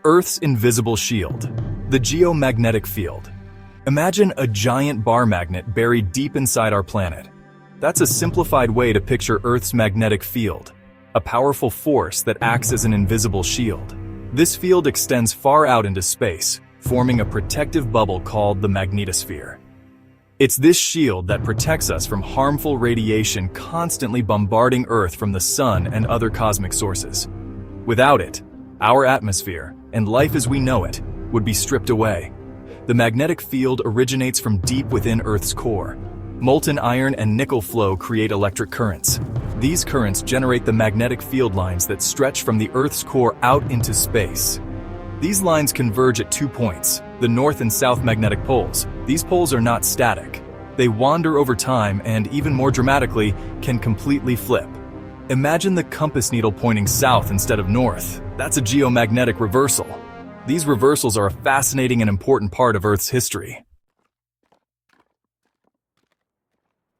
Earth's invisible shield, the geomagnetic field. Imagine a giant bar magnet buried deep inside our planet. That's a simplified way to picture Earth's magnetic field, a powerful force that acts as an invisible shield. This field extends far out into space, forming a protective bubble called the magnetosphere. It's this shield that protects us from harmful radiation constantly bombarding Earth from the sun and other cosmic sources. Without it, our atmosphere, and life as we know it, would be stripped away. The magnetic field originates from deep within Earth's core. Molten iron and nickel flow create electric currents. These currents generate the magnetic field lines that stretch from the Earth's core out into space. These lines converge at 2 points, the north and south magnetic poles. These poles are not static. They wander over time and, even more dramatically, can completely flip. Imagine the compass needle pointing south instead of north. That's a geomagnetic reversal. These reversals are a fascinating and important part of Earth's history.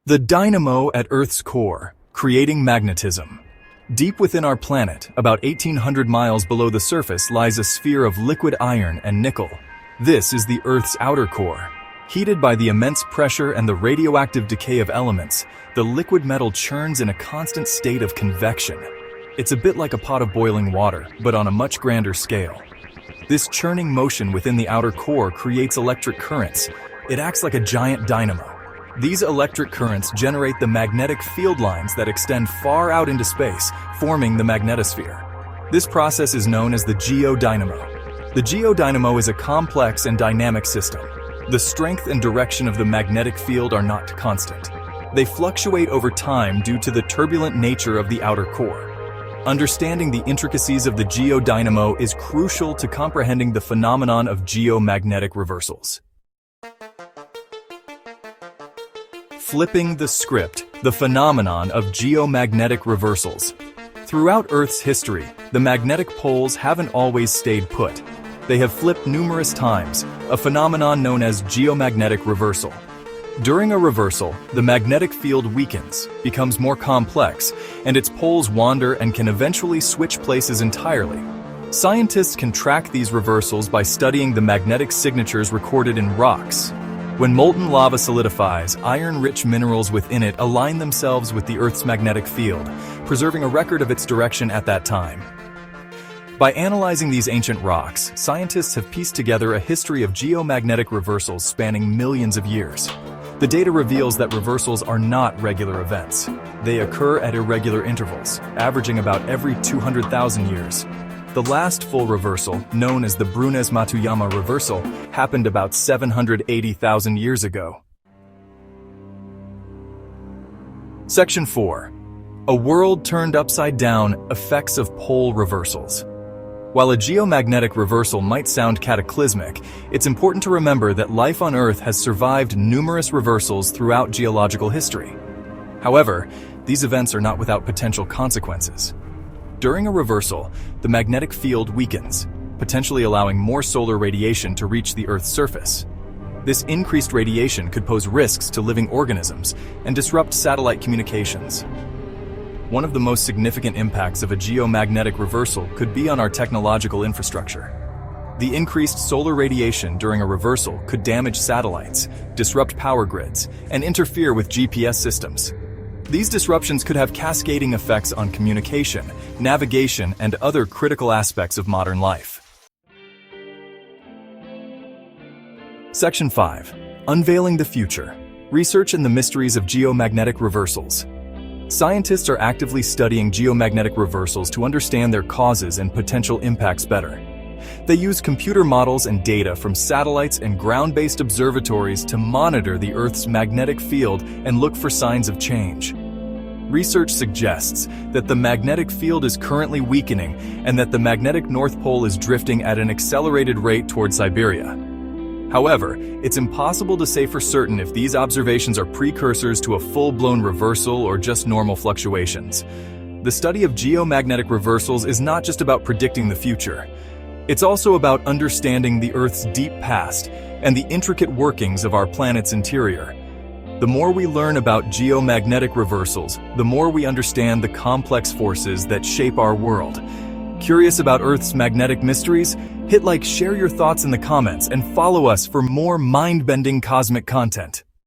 The dynamo at Earth's core, creating magnetism. Deep within our planet, about 1,800 miles below the surface, lies a sphere of liquid iron and nickel. This is the Earth's outer core. Heated by the immense pressure and the radioactive decay of elements, the liquid metal churns in a constant state of convection. It's a bit like a pot of boiling water, but on a much grander scale. This churning motion within the outer core creates electric currents. It acts like a giant dynamo. These electric currents generate the magnetic field lines that extend far out into space, forming the magnetosphere. This process is known as the geodynamo. The geodynamo is a complex and dynamic system. The strength and direction of the magnetic field are not constant. They fluctuate over time due to the turbulent nature of the outer core. Understanding the intricacies of the geodynamo is crucial to comprehending the phenomenon of geomagnetic reversals. Flipping the script, the phenomenon of geomagnetic reversals. Throughout Earth's history, the magnetic poles haven't always stayed put. They have flipped numerous times, a phenomenon known as geomagnetic reversal. During a reversal, the magnetic field weakens, becomes more complex, and its poles wander and can eventually switch places entirely. Scientists can track these reversals by studying the magnetic signatures recorded in rocks. When molten lava solidifies, iron-rich minerals within it align themselves with the Earth's magnetic field, preserving a record of its direction at that time. By analyzing these ancient rocks, scientists have pieced together a history of geomagnetic reversals spanning millions of years. The data reveals that reversals are not regular events. They occur at irregular intervals, averaging about every 200,000 years. The last full reversal, known as the Brunhes-Matuyama reversal, happened about 780,000 years ago. Section 4. A world turned upside down, effects of pole reversals. While a geomagnetic reversal might sound cataclysmic, it's important to remember that life on Earth has survived numerous reversals throughout geological history. However, these events are not without potential consequences. During a reversal, the magnetic field weakens, potentially allowing more solar radiation to reach the Earth's surface. This increased radiation could pose risks to living organisms and disrupt satellite communications. One of the most significant impacts of a geomagnetic reversal could be on our technological infrastructure. The increased solar radiation during a reversal could damage satellites, disrupt power grids, and interfere with GPS systems. These disruptions could have cascading effects on communication, navigation, and other critical aspects of modern life. Section 5. Unveiling the future. Research and the mysteries of geomagnetic reversals. Scientists are actively studying geomagnetic reversals to understand their causes and potential impacts better. They use computer models and data from satellites and ground-based observatories to monitor the Earth's magnetic field and look for signs of change. Research suggests that the magnetic field is currently weakening and that the magnetic North Pole is drifting at an accelerated rate toward Siberia. However, it's impossible to say for certain if these observations are precursors to a full-blown reversal or just normal fluctuations. The study of geomagnetic reversals is not just about predicting the future. It's also about understanding the Earth's deep past and the intricate workings of our planet's interior. The more we learn about geomagnetic reversals, the more we understand the complex forces that shape our world. Curious about Earth's magnetic mysteries? Hit like, share your thoughts in the comments, and follow us for more mind-bending cosmic content.